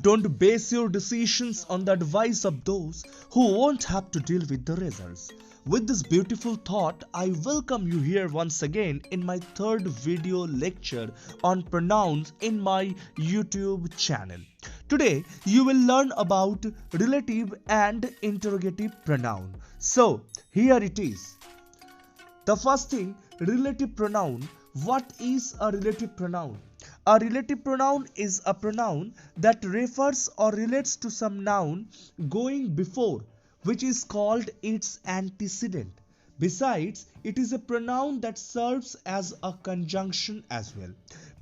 Don't base your decisions on the advice of those who won't have to deal with the results. With this beautiful thought, I welcome you here once again in my third video lecture on pronouns in my YouTube channel. Today, you will learn about relative and interrogative pronoun. So, here it is. The first thing, relative pronoun. What is a relative pronoun? A relative pronoun is a pronoun that refers or relates to some noun going before, which is called its antecedent. Besides, it is a pronoun that serves as a conjunction as well,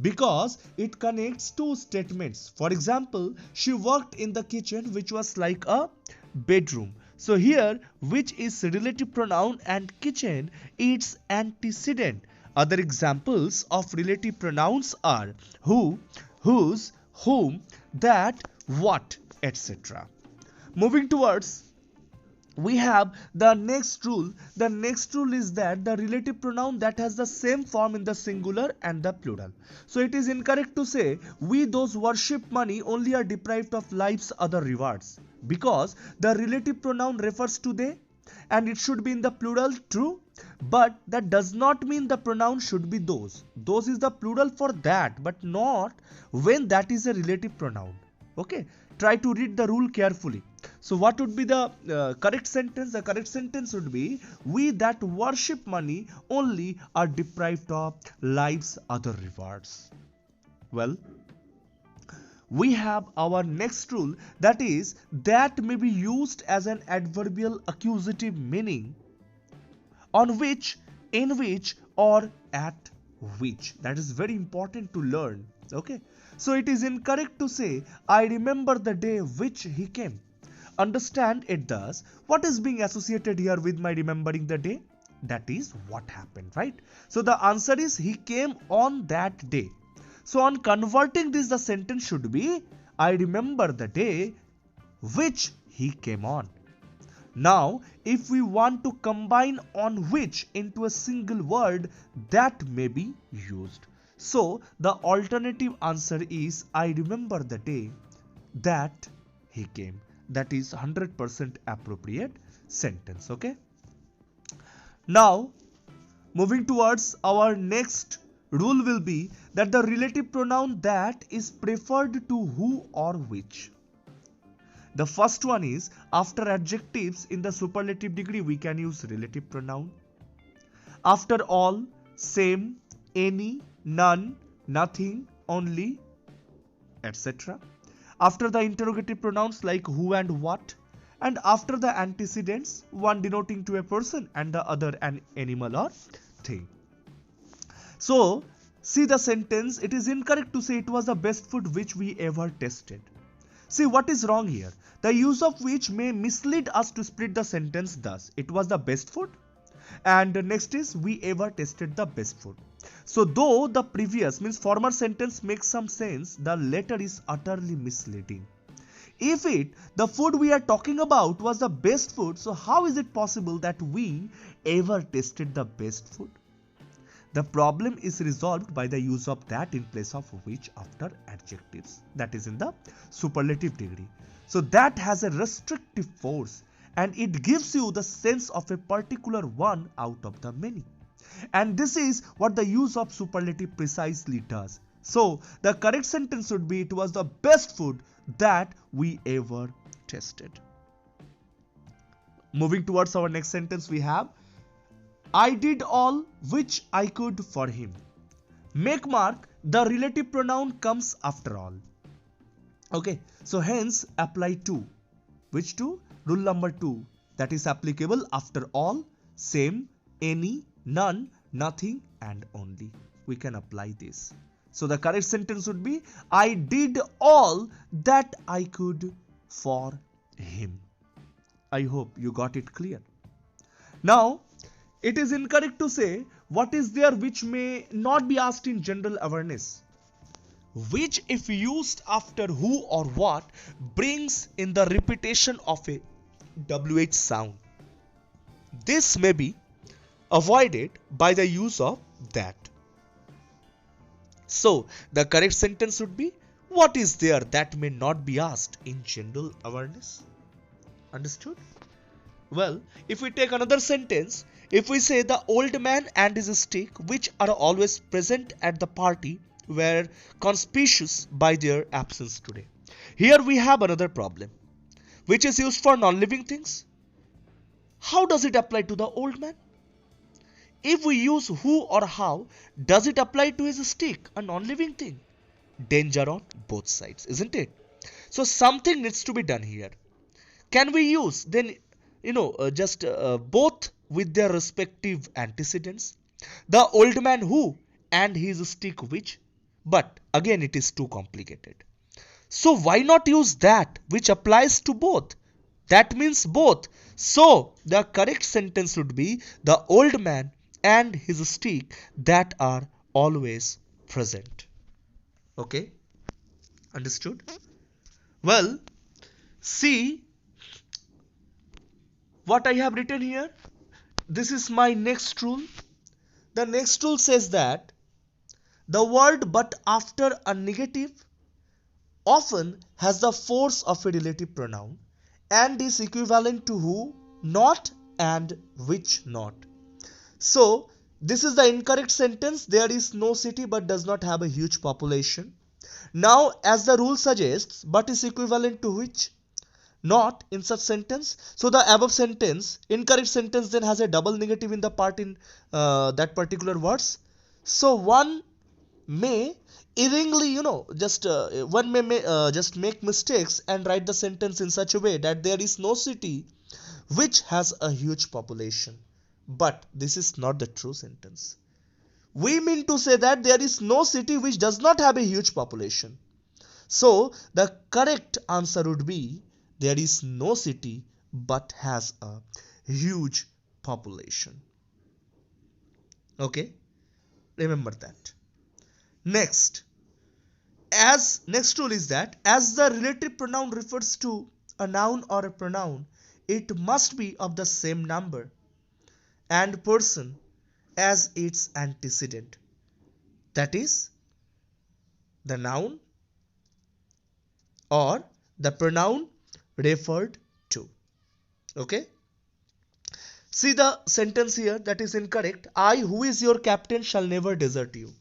because it connects two statements. For example, she worked in the kitchen, which was like a bedroom. So here, which is relative pronoun and kitchen, its antecedent. Other examples of relative pronouns are who, whose, whom, that, what, etc. Moving towards, we have the next rule. The next rule is that the relative pronoun that has the same form in the singular and the plural. So it is incorrect to say we those worship money only are deprived of life's other rewards, because the relative pronoun refers to they and it should be in the plural, true, but that does not mean the pronoun should be those. Those is the plural for that, but not when that is a relative pronoun. Okay, try to read the rule carefully. So what would be the correct sentence? The correct sentence would be we that worship money only are deprived of life's other rewards. Well, we have our next rule, that is that may be used as an adverbial accusative meaning on which, in which, or at which. That is very important to learn. Okay, so it is incorrect to say I remember the day which he came. Understand it thus. What is being associated here with my remembering the day? That is what happened, right? So the answer is he came on that day. So on converting this, the sentence should be I remember the day which he came on. Now, if we want to combine on which into a single word, that may be used. So the alternative answer is I remember the day that he came. That is 100% appropriate sentence. Okay. Now, moving towards our next rule will be that the relative pronoun that is preferred to who or which. The first one is after adjectives in the superlative degree we can use relative pronoun. After all, same, any, none, nothing, only, etc. After the interrogative pronouns like who and what, and after the antecedents, one denoting to a person and the other an animal or thing. So, see the sentence, it is incorrect to say it was the best food which we ever tasted. See what is wrong here. The use of which may mislead us to split the sentence thus. It was the best food, and next is we ever tasted the best food. So though the previous means former sentence makes some sense, the latter is utterly misleading. If the food we are talking about was the best food, so how is it possible that we ever tasted the best food? The problem is resolved by the use of that in place of which after adjectives, that is in the superlative degree. So that has a restrictive force and it gives you the sense of a particular one out of the many. And this is what the use of superlative precisely does. So the correct sentence would be it was the best food that we ever tasted. Moving towards our next sentence, we have I did all which I could for him. Make mark, the relative pronoun comes after all. Okay, so hence apply to. Which to? Rule number 2. That is applicable after all, same, any, none, nothing and only. We can apply this. So the correct sentence would be I did all that I could for him. I hope you got it clear. Now, it is incorrect to say what is there which may not be asked in general awareness. Which if used after who or what brings in the repetition of a WH sound. This may be avoided by the use of that. So the correct sentence would be What is there that may not be asked in general awareness? Understood? Well, if we take another sentence, if we say the old man and his stick, which are always present at the party, were conspicuous by their absence today. Here we have another problem, which is used for non-living things. How does it apply to the old man? If we use who or how, does it apply to his stick, a non-living thing? Danger on both sides, isn't it? So something needs to be done here. Can we use then, just both with their respective antecedents? The old man who and his stick which? But again, it is too complicated. So why not use that which applies to both? That means both. So the correct sentence would be the old man and his stick that are always present. Okay? Understood? Well, see what I have written here. This is my next rule. The next rule says that the word but after a negative often has the force of a relative pronoun and is equivalent to who, not, and which not. So this is the incorrect sentence. There is no city but does not have a huge population. Now, as the rule suggests, but is equivalent to which, not, in such sentence. So the above sentence, incorrect sentence, then has a double negative in the part in that particular words. So one may erringly, one may just make mistakes and write the sentence in such a way that there is no city which has a huge population. But this is not the true sentence. We mean to say that there is no city which does not have a huge population. So the correct answer would be there is no city but has a huge population. Okay? Remember that. Next rule is that as the relative pronoun refers to a noun or a pronoun, it must be of the same number and person as its antecedent. That is, the noun or the pronoun referred to. Okay? See the sentence here that is incorrect. I, who is your captain, shall never desert you.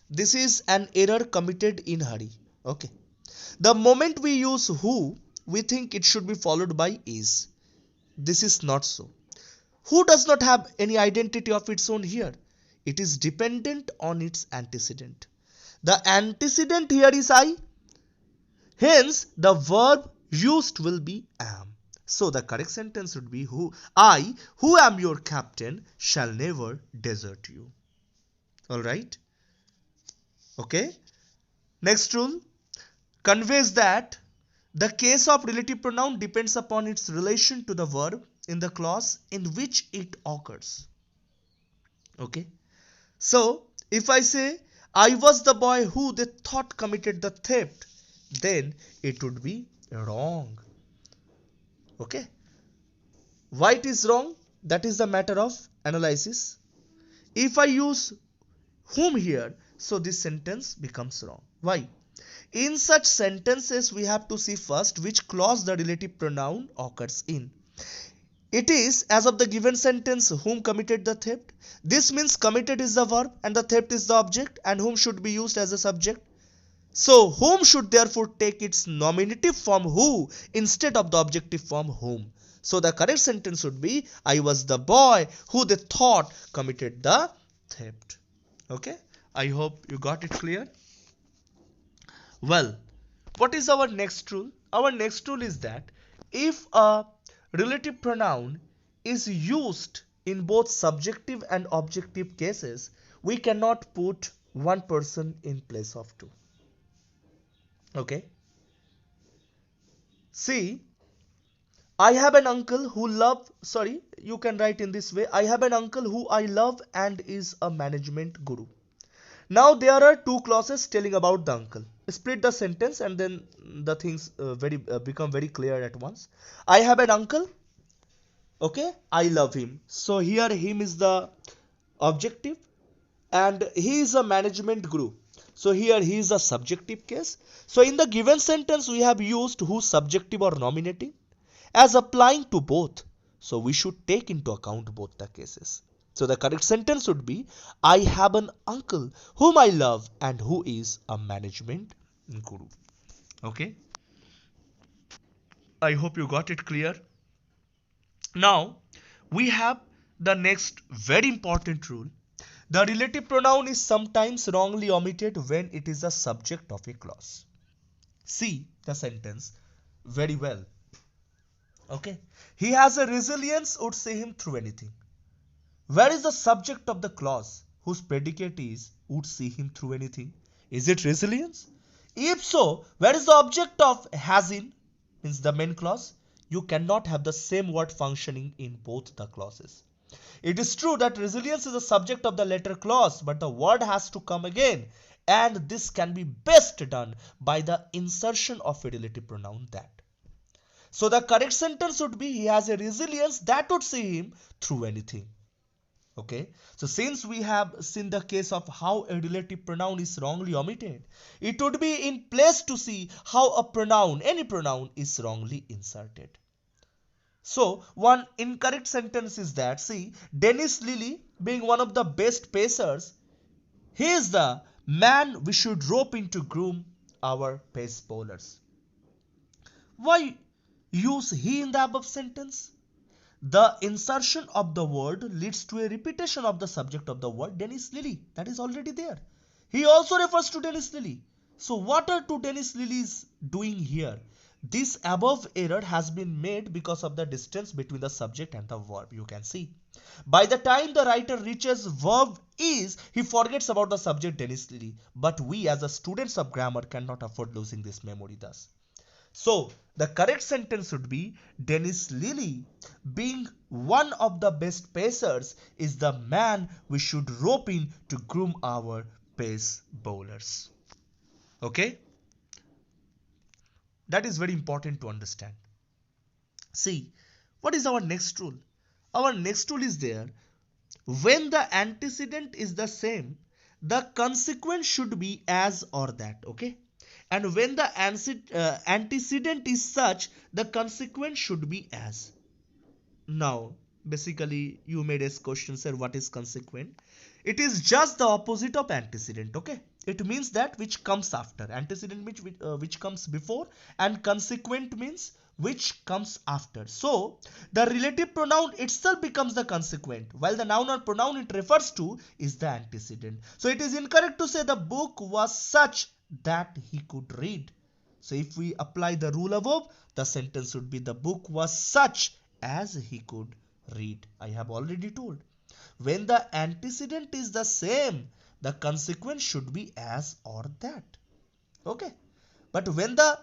This is an error committed in hurry. Okay. The moment we use who, we think it should be followed by is. This is not so. Who does not have any identity of its own here. It is dependent on its antecedent. The antecedent here is I. Hence, the verb used will be am. So the correct sentence would be I, who am your captain, shall never desert you. Alright? Okay? Next rule conveys that the case of relative pronoun depends upon its relation to the verb in the clause in which it occurs. Okay? So, if I say, I was the boy who they thought committed the theft, then it would be wrong. Okay? Why it is wrong? That is the matter of analysis. If I use whom here, so this sentence becomes wrong. Why? In such sentences, we have to see first which clause the relative pronoun occurs in. It is, as of the given sentence, whom committed the theft. This means committed is the verb and the theft is the object, and whom should be used as a subject. So, whom should therefore take its nominative form who instead of the objective form whom. So, the correct sentence would be, I was the boy who they thought committed the theft. Okay? I hope you got it clear. Well, what is our next rule? Our next rule is that if a relative pronoun is used in both subjective and objective cases, we cannot put one person in place of two. Okay? See, I have an uncle who you can write in this way. I have an uncle who I love and is a management guru. Now there are two clauses telling about the uncle. Split the sentence and then the things become very clear at once. I have an uncle. Okay, I love him. So here him is the objective and he is a management guru. So here he is a subjective case. So in the given sentence we have used who subjective or nominative as applying to both. So we should take into account both the cases. So the correct sentence would be, I have an uncle whom I love and who is a management guru. Okay. I hope you got it clear. Now we have the next very important rule. The relative pronoun is sometimes wrongly omitted when it is the subject of a clause. See the sentence very well. Okay. He has a resilience would see him through anything. Where is the subject of the clause whose predicate is would see him through anything? Is it resilience? If so, where is the object of has in, means the main clause? You cannot have the same word functioning in both the clauses. It is true that resilience is the subject of the latter clause, but the word has to come again, and this can be best done by the insertion of a relative pronoun that. So the correct sentence would be, he has a resilience that would see him through anything. Okay, so since we have seen the case of how a relative pronoun is wrongly omitted, it would be in place to see how a pronoun, any pronoun, is wrongly inserted. So one incorrect sentence is that, see, Dennis Lilly being one of the best pacers, he is the man we should rope in to groom our pace bowlers. Why use he in the above sentence? The insertion of the word leads to a repetition of the subject of the word Dennis Lilly. That is already there. He also refers to Dennis Lilly. So what are two Dennis Lillys doing here? This above error has been made because of the distance between the subject and the verb. You can see. By the time the writer reaches verb is, he forgets about the subject Dennis Lilly. But we as a students of grammar cannot afford losing this memory thus. So the correct sentence would be, Dennis Lilly being one of the best pacers is the man we should rope in to groom our pace bowlers. Okay, that is very important to understand. See, what is our next rule? Our next rule is there, when the antecedent is the same, the consequence should be as or that. Okay, and when the antecedent is such, the consequence should be as. Now basically you made a question, sir, what is consequent? It is just the opposite of antecedent. Okay, it means that which comes after. Antecedent means which comes before, and consequent means which comes after. So the relative pronoun itself becomes the consequent, while the noun or pronoun it refers to is the antecedent. So it is incorrect to say the book was such that he could read. So if we apply the rule above, the sentence would be, the book was such as he could read. I have already told. When the antecedent is the same, the consequence should be as or that. Okay. But when the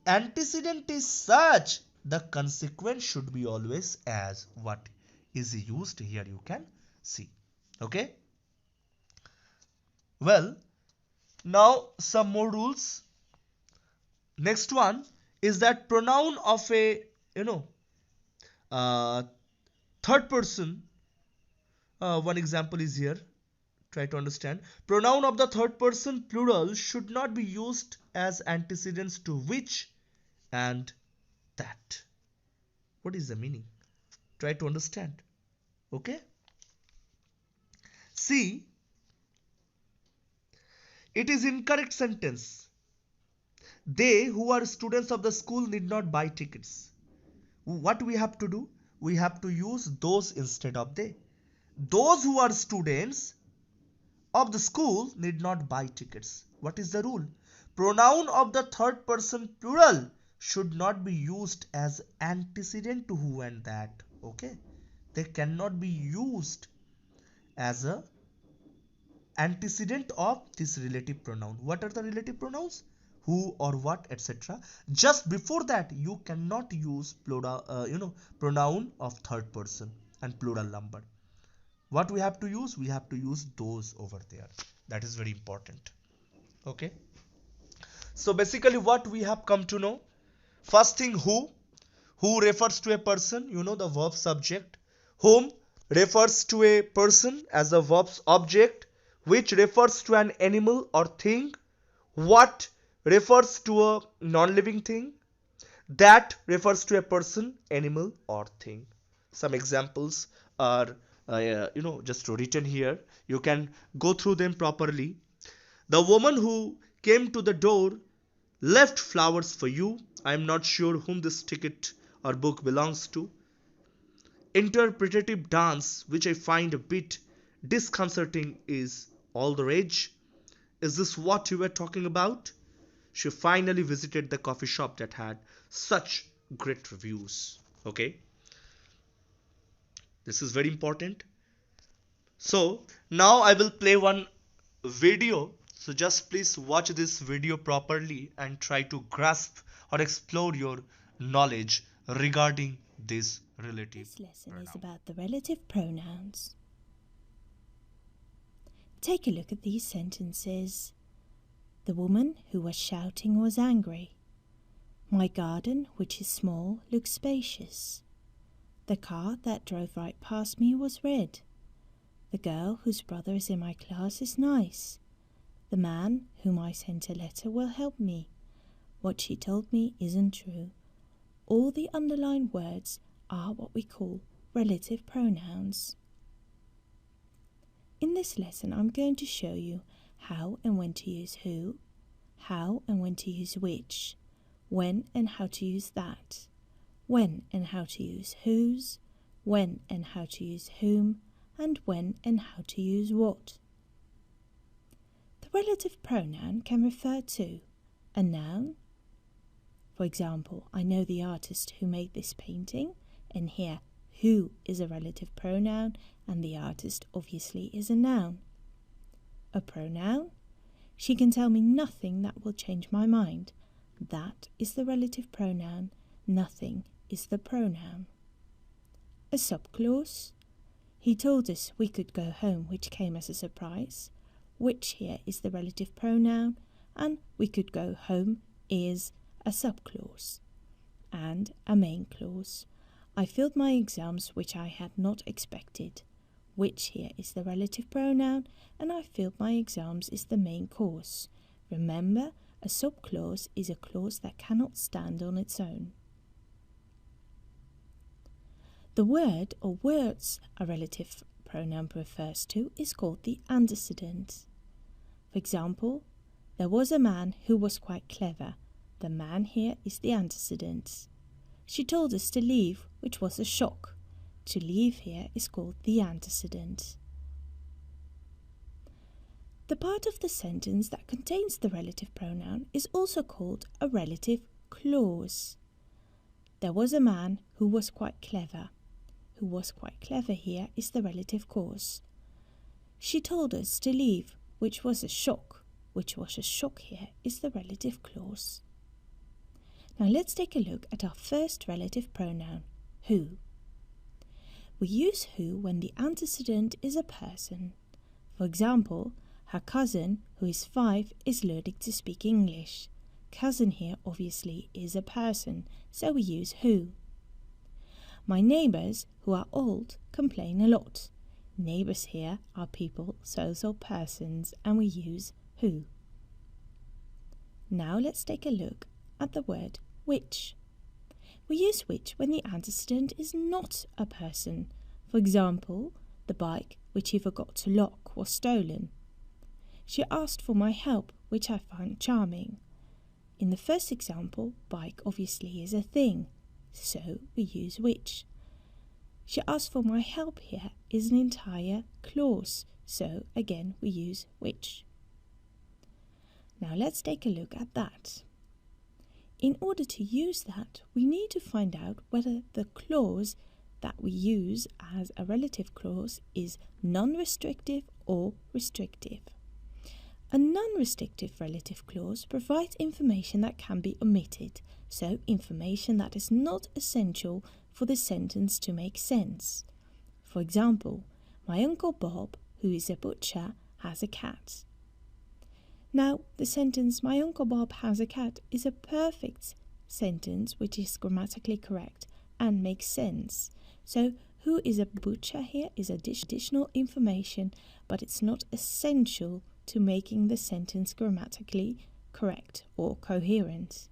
antecedent is such, the consequence should be always as. What is used here you can see. Okay. Well, now some more rules. Next one is that pronoun of a uh, third person. One example is here. Try to understand. Pronoun of the third person plural should not be used as antecedents to which and that. What is the meaning? Try to understand. Okay. See, it is incorrect sentence. They who are students of the school need not buy tickets. What we have to do? We have to use those instead of they. Those who are students of the school need not buy tickets. What is the rule? Pronoun of the third person plural should not be used as antecedent to who and that. Okay, they cannot be used as a antecedent of this relative pronoun. What are the relative pronouns? Who or what, etc. Just before that you cannot use plural, pronoun of third person and plural number. What we have to use? We have to use those over there. That is very important. Okay. So basically what we have come to know. First thing, who refers to a person, the verb subject. Whom refers to a person as a verb object. which refers to an animal or thing, what refers to a non-living thing, that refers to a person, animal, or thing. Some examples are just written here. You can go through them properly. The woman who came to the door left flowers for you. I am not sure whom this ticket or book belongs to. Interpretative dance, which I find a bit disconcerting, is all the rage. Is this what you were talking about? She finally visited the coffee shop that had such great reviews. Okay, this is very important. So now I will play one video. So just please watch this video properly and try to grasp or explore your knowledge regarding this relative This lesson pronoun. is about the relative pronouns. Take a look at these sentences. The woman who was shouting was angry. My garden, which is small, looks spacious. The car that drove right past me was red. The girl whose brother is in my class is nice. The man whom I sent a letter will help me. What she told me isn't true. All the underlined words are what we call relative pronouns. In this lesson, I'm going to show you how and when to use who, how and when to use which, when and how to use that, when and how to use whose, when and how to use whom, and when and how to use what. The relative pronoun can refer to a noun. For example, I know the artist who made this painting, and here who is a relative pronoun and the artist obviously is a noun. A pronoun? She can tell me nothing that will change my mind. That is the relative pronoun. Nothing is the pronoun. A subclause? He told us we could go home, which came as a surprise. Which here is the relative pronoun, and we could go home is a subclause. And a main clause. I filled my exams, which I had not expected. Which here is the relative pronoun, and I filled my exams is the main cause. Remember, a subclause is a clause that cannot stand on its own. The word or words a relative pronoun refers to is called the antecedent. For example, there was a man who was quite clever. The man here is the antecedent. She told us to leave, which was a shock. To leave here is called the antecedent. The part of the sentence that contains the relative pronoun is also called a relative clause. There was a man who was quite clever. Who was quite clever here is the relative clause. She told us to leave, which was a shock. Which was a shock here is the relative clause. Now let's take a look at our first relative pronoun, who. We use who when the antecedent is a person. For example, her cousin, who is 5, is learning to speak English. Cousin here obviously is a person, so we use who. My neighbours, who are old, complain a lot. Neighbours here are people, so also persons, and we use who. Now let's take a look at the word which. We use which when the antecedent is not a person. For example, the bike which he forgot to lock was stolen. She asked for my help, which I found charming. In the first example, bike obviously is a thing, so we use which. She asked for my help here is an entire clause, so again we use which. Now let's take a look at that. In order to use that, we need to find out whether the clause that we use as a relative clause is non-restrictive or restrictive. A non-restrictive relative clause provides information that can be omitted, so information that is not essential for the sentence to make sense. For example, my Uncle Bob, who is a butcher, has a cat. Now, the sentence, my Uncle Bob has a cat, is a perfect sentence which is grammatically correct and makes sense. So, who is a butcher here is additional information, but it's not essential to making the sentence grammatically correct or coherent.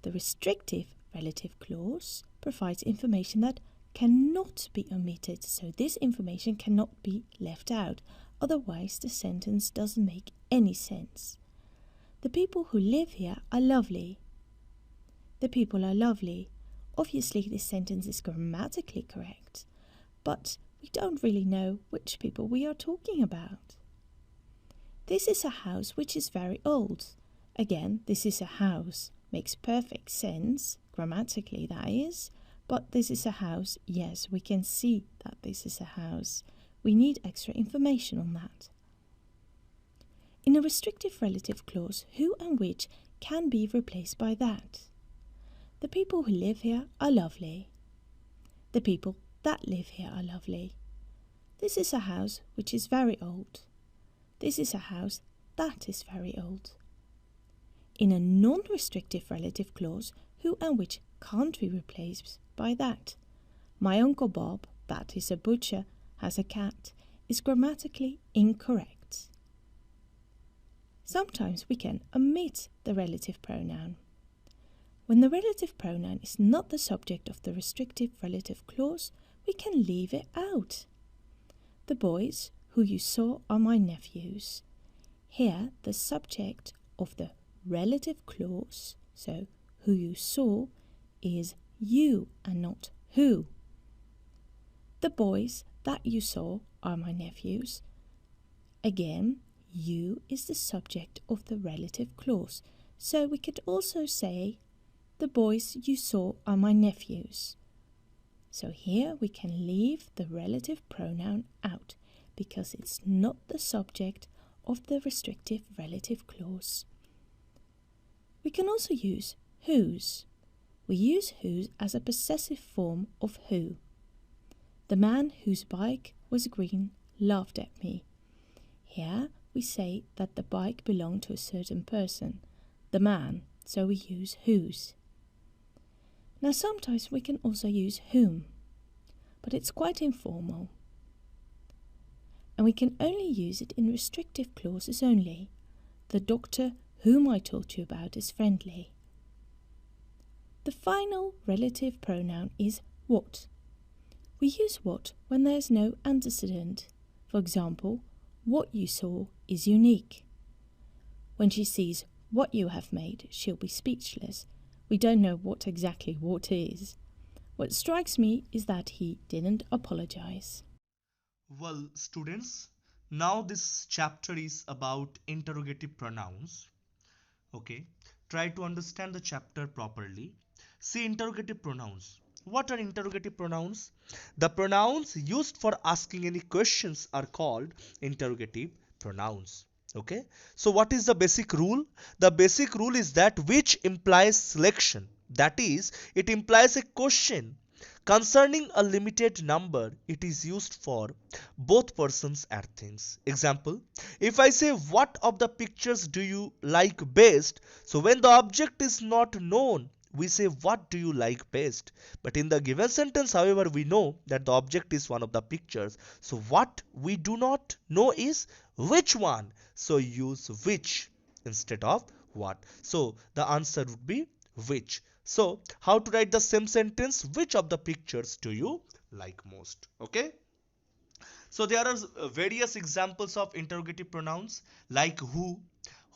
The restrictive relative clause provides information that cannot be omitted, so this information cannot be left out, otherwise the sentence doesn't make any sense. The people who live here are lovely. The people are lovely. Obviously this sentence is grammatically correct, but we don't really know which people we are talking about. This is a house which is very old. Again, this is a house. Makes perfect sense, grammatically that is, but this is a house. Yes, we can see that this is a house. We need extra information on that. In a restrictive relative clause, who and which can be replaced by that. The people who live here are lovely. The people that live here are lovely. This is a house which is very old. This is a house that is very old. In a non-restrictive relative clause, who and which can't be replaced by that. My Uncle Bob, that is a butcher, has a cat, is grammatically incorrect. Sometimes we can omit the relative pronoun. When the relative pronoun is not the subject of the restrictive relative clause, we can leave it out. The boys who you saw are my nephews. Here, the subject of the relative clause, so who you saw, is you and not who. The boys that you saw are my nephews. Again, you is the subject of the relative clause, so we could also say the boys you saw are my nephews. So here we can leave the relative pronoun out because it's not the subject of the restrictive relative clause. We can also use whose. We use whose as a possessive form of who. The man whose bike was green laughed at me. Here we say that the bike belonged to a certain person, the man, so we use whose. Now sometimes we can also use whom, but it's quite informal. And we can only use it in restrictive clauses only. The doctor whom I told you about is friendly. The final relative pronoun is what. We use what when there is no antecedent. For example, what you saw is unique. When she sees what you have made, she'll be speechless. We don't know what exactly what is. What strikes me is that he didn't apologize. Well, students, now this chapter is about interrogative pronouns. Okay, try to understand the chapter properly. See interrogative pronouns. What are interrogative pronouns? The pronouns used for asking any questions are called interrogative pronouns. Okay, so what is the basic rule? The basic rule is that which implies selection. That is, it implies a question concerning a limited number. It is used for both persons and things. Example, if I say what of the pictures do you like best, so when the object is not known, we say what do you like best. But in the given sentence, however, we know that the object is one of the pictures. So what we do not know is which one. So use which instead of what. So the answer would be which. So how to write the same sentence? Which of the pictures do you like most? Okay. So there are various examples of interrogative pronouns like who,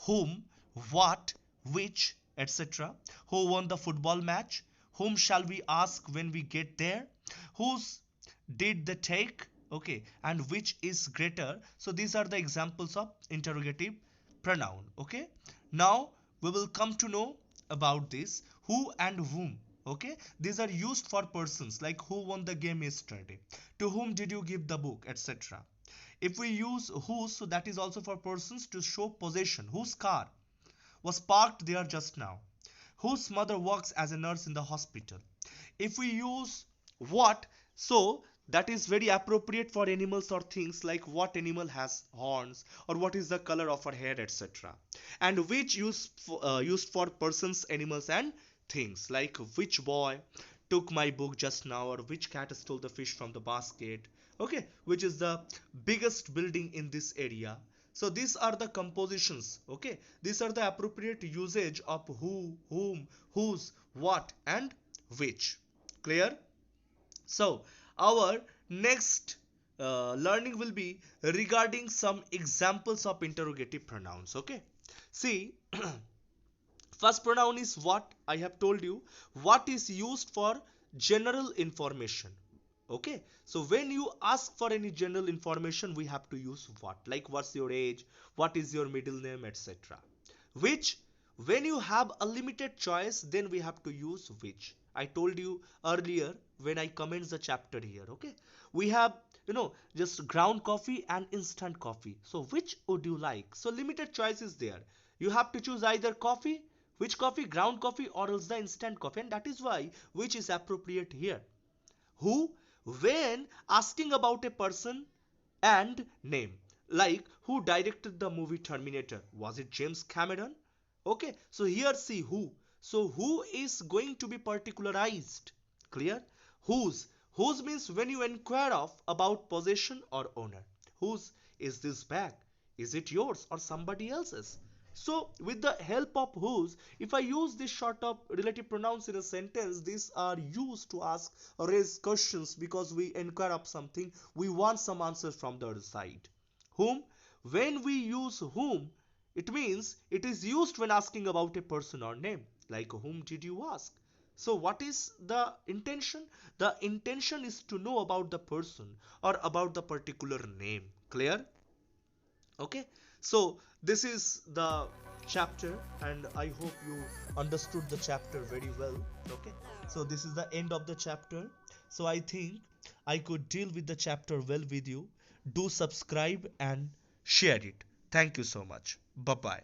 whom, what, which, etc. Who won the football match? Whom shall we ask when we get there? Whose did they take? Okay, and which is greater? So these are the examples of interrogative pronoun. Okay, now we will come to know about this who and whom. Okay, these are used for persons like who won the game yesterday, to whom did you give the book, etc. If we use whose, so that is also for persons to show possession. Whose car was parked there just now? Whose mother works as a nurse in the hospital? If we use what, so that is very appropriate for animals or things like what animal has horns or what is the color of her hair, etc. And which used for persons, animals and things like which boy, took my book just now, or which cat stole the fish from the basket, okay, which is the biggest building in this area. So these are the compositions, okay, these are the appropriate usage of who, whom, whose, what, and which. Clear? So our next learning will be regarding some examples of interrogative pronouns, okay. See, first pronoun is what. I have told you what is used for general information. Okay, so when you ask for any general information, we have to use what, like what's your age, what is your middle name, etc. Which, when you have a limited choice, then we have to use which. I told you earlier when I commence the chapter here. Okay, we have, just ground coffee and instant coffee. So which would you like? So limited choice is there. You have to choose either coffee, which coffee, ground coffee, or else the instant coffee, and that is why which is appropriate here. Who, when asking about a person and name, like who directed the movie Terminator, was it James Cameron? Okay, so here see who, so who is going to be particularized. Clear? Whose means when you inquire of about possession or owner. Whose is this bag? Is it yours or somebody else's? So with the help of whose, if I use this sort of relative pronouns in a sentence, these are used to ask or raise questions because we inquire of something, we want some answers from the other side. Whom, when we use whom, it means it is used when asking about a person or name, like whom did you ask? So what is the intention? The intention is to know about the person or about the particular name. Clear? Okay, so this is the chapter, and I hope you understood the chapter very well. Okay, so this is the end of the chapter. So I think I could deal with the chapter well with you. Do subscribe and share it. Thank you so much. Bye bye.